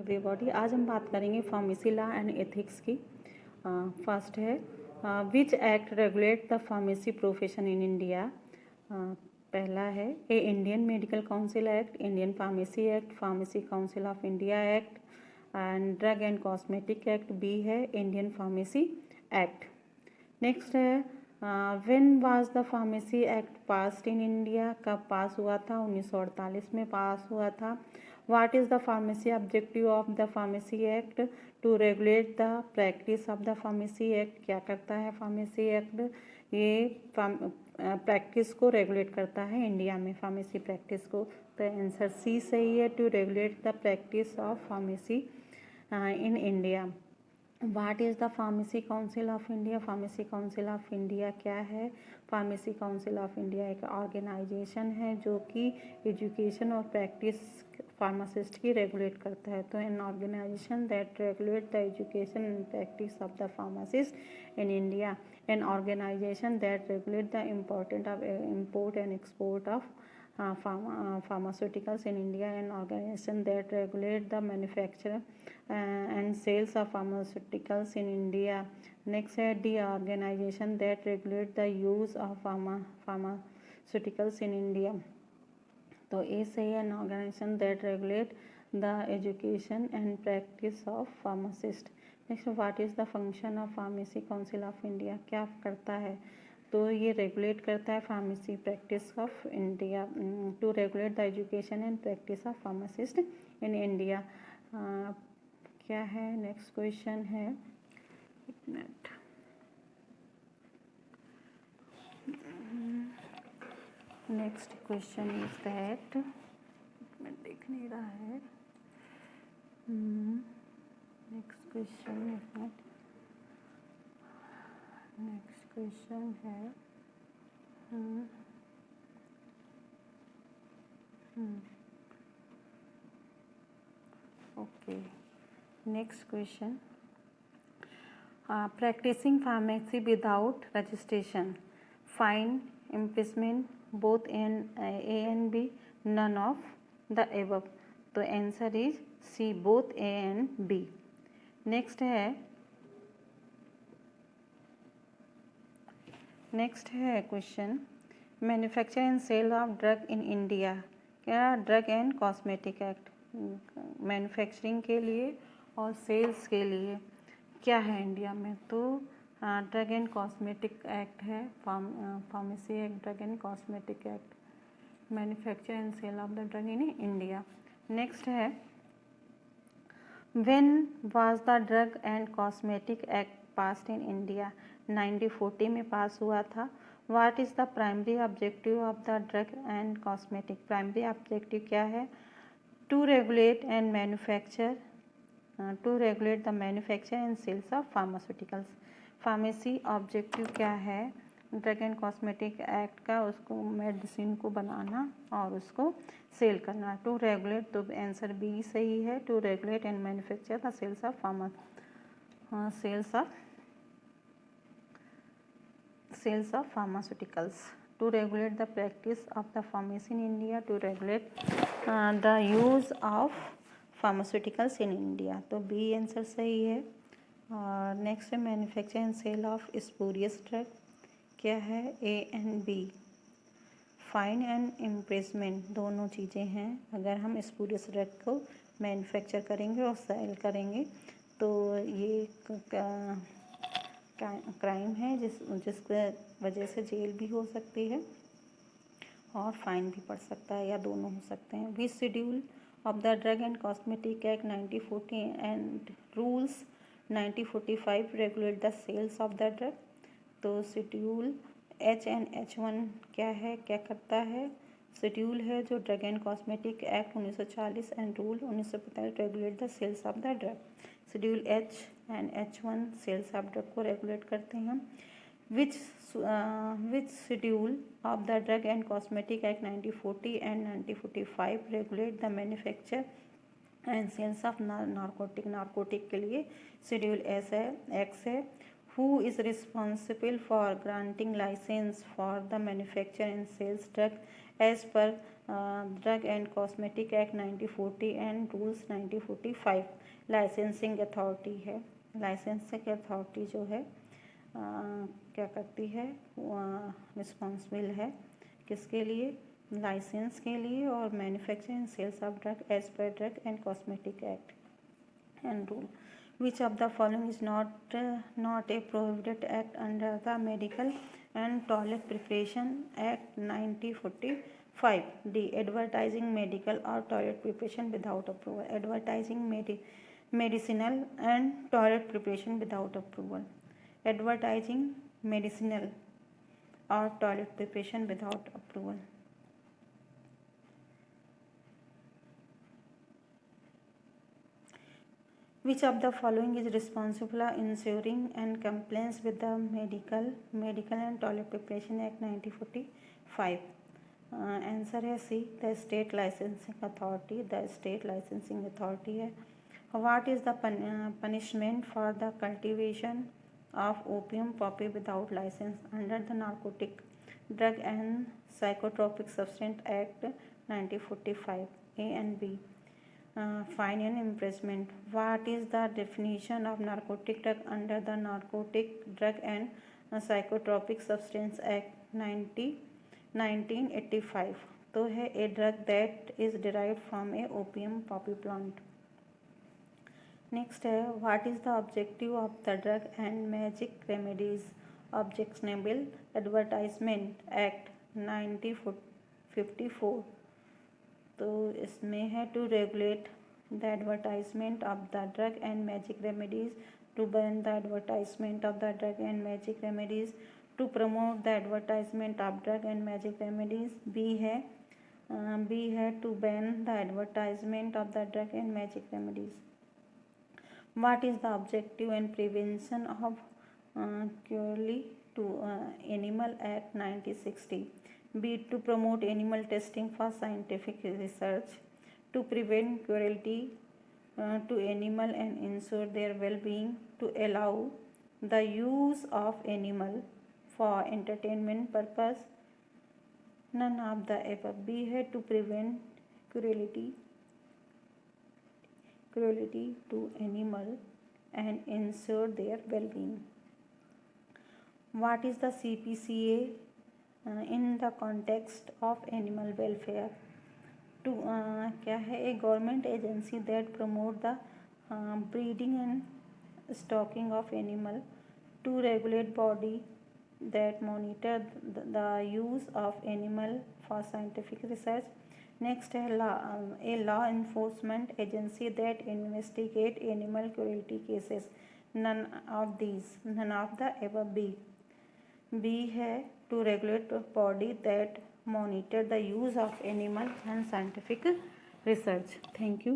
Everybody. आज हम बात करेंगे फार्मेसी लॉ एंड एथिक्स की। फर्स्ट है which act regulate the pharmacy profession in India. पहला है A Indian medical council act, Indian pharmacy act, pharmacy council of India act and drug and cosmetic act. B है Indian pharmacy act. Next है when was the pharmacy act passed in India. कब pass हुआ था? 1948 में pass हुआ था। What is the pharmacy objective of the pharmacy act? To regulate the practice of the pharmacy act। क्या करता है फार्मेसी एक्ट? ये प्रैक्टिस को रेगुलेट करता है इंडिया में, फार्मेसी प्रैक्टिस को। तो आंसर सी सही है, to regulate the practice of pharmacy in India. What is the pharmacy council of India. Pharmacy council of India क्या है? फार्मेसी काउंसिल ऑफ इंडिया एक ऑर्गेनाइजेशन है जो कि एजुकेशन और प्रैक्टिस फार्मासिस्ट की रेगुलेट करता है। तो an organization that regulate the education and practice of the pharmacist in India. An organization that regulate the important of import and export of pharmaceuticals in India, an organization that regulate the manufacture and sales of pharmaceuticals in India. Next है the organization that regulate the use of pharmaceuticals in India. तो ए सही है, an organization that regulate the education and practice of pharmacist. Next, what is the function of Pharmacy Council of India? क्या करता है? तो ये regulate करता है pharmacy practice of India, to regulate the education and practice of pharmacist in India. क्या है next question है? एक minute, next question is that, मैं देख नहीं रहा है। Next question is that, next question है okay, next question, practicing pharmacy without registration, fine, imprisonment, both in A and B, none of the above. तो answer is C, both A and B. Next है question, manufacture and sale of drug in India. क्या? Drug and cosmetic act manufacturing के लिए और sales के लिए क्या है इंडिया में? तो ड्रग एंड कॉस्मेटिक एक्ट है, pharmacy act, drug and cosmetic act, manufacture and sale of the drug in India. Next है when was the drug and cosmetic act passed in India. 1940 में pass हुआ था। What is the primary objective of the drug and cosmetic. Primary objective क्या है? To regulate and manufacture, to regulate the manufacture and sales of pharmaceuticals. Pharmacy objective क्या है drug and cosmetic act का? उसको medicine को बनाना और उसको sell करना। टू रेगुलेट, तो आंसर बी सही है, to regulate and manufacture the sales of sales of pharmaceuticals. To regulate the practice of the pharmacy in India, to regulate the use of pharmaceuticals in India। तो B answer सही है। और next है manufacture and sale of spurious drug. क्या है? A and B. Fine and imprisonment दोनों चीज़ें हैं। अगर हम स्पूरियस ड्रग को मैन्युफैक्चर करेंगे और सेल करेंगे तो ये क्राइम है जिसके वजह से जेल भी हो सकती है और फाइन भी पड़ सकता है, या दोनों हो सकते हैं। Which schedule of the drug and cosmetic act 1940 and rules 1945 regulate the sales of the drug. तो शेड्यूल H एंड H1 क्या है, क्या करता है? शेड्यूल है जो drug and cosmetic act 1940 and rule 1945 regulate the sales of the drug. Schedule H and H1 sales of drug को regulate करते हैं। Which schedule of the drug and cosmetic act 1940 and 1945 regulate the manufacture and sales of narcotic के लिए schedule S है, X है। Who is responsible for granting license for the manufacture and sales drug as per drug and cosmetic act 1940 and rules 1945 licensing authority है। Licensing authority जो है क्या करती है, रिस्पॉन्सिबल है किसके लिए, लाइसेंस के लिए और manufacturing and sales of drug as पर drug and cosmetic act and rule. Which of the following is not a prohibited act under the Medical and Toilet Preparation Act 1945? D. Advertising medical or toilet preparation without approval. Advertising medicinal and toilet preparation without approval. Advertising medicinal or toilet preparation without approval. Which of the following is responsible for ensuring and compliance with the Medical and Toilet Preparation Act 1945? Answer है C. The State Licensing Authority. The State Licensing Authority है। What is the punishment for the cultivation of opium poppy without license under the Narcotic Drug and Psychotropic Substance Act 1945? A and B. Fine and imprisonment. What is the definition of narcotic drug under the Narcotic Drug and Psychotropic Substance Act 1985? तो है a drug that is derived from a opium poppy plant. Next है what is the objective of the Drug and Magic Remedies Objectionable Advertisement Act 1954? तो इसमें है to regulate the advertisement of the drug and magic remedies, to ban the advertisement of the drug and magic remedies, to promote the advertisement of drug and magic remedies. B है to ban the advertisement of the drug and magic remedies. What is the objective and prevention of cruelty to animal act 1960? B. To promote animal testing for scientific research, to prevent cruelty to animal and ensure their well-being, to allow the use of animal for entertainment purpose. None of the above. B है to prevent cruelty to animal and ensure their well-being. What is the CPCA in the context of animal welfare? To क्या है, a government agency that promote the breeding and stocking of animal, to regulate body that monitor the use of animal for scientific research. Next है a law enforcement agency that investigate animal cruelty cases. None of the above. B है to regulate body that monitor the use of animal and scientific research. Thank you.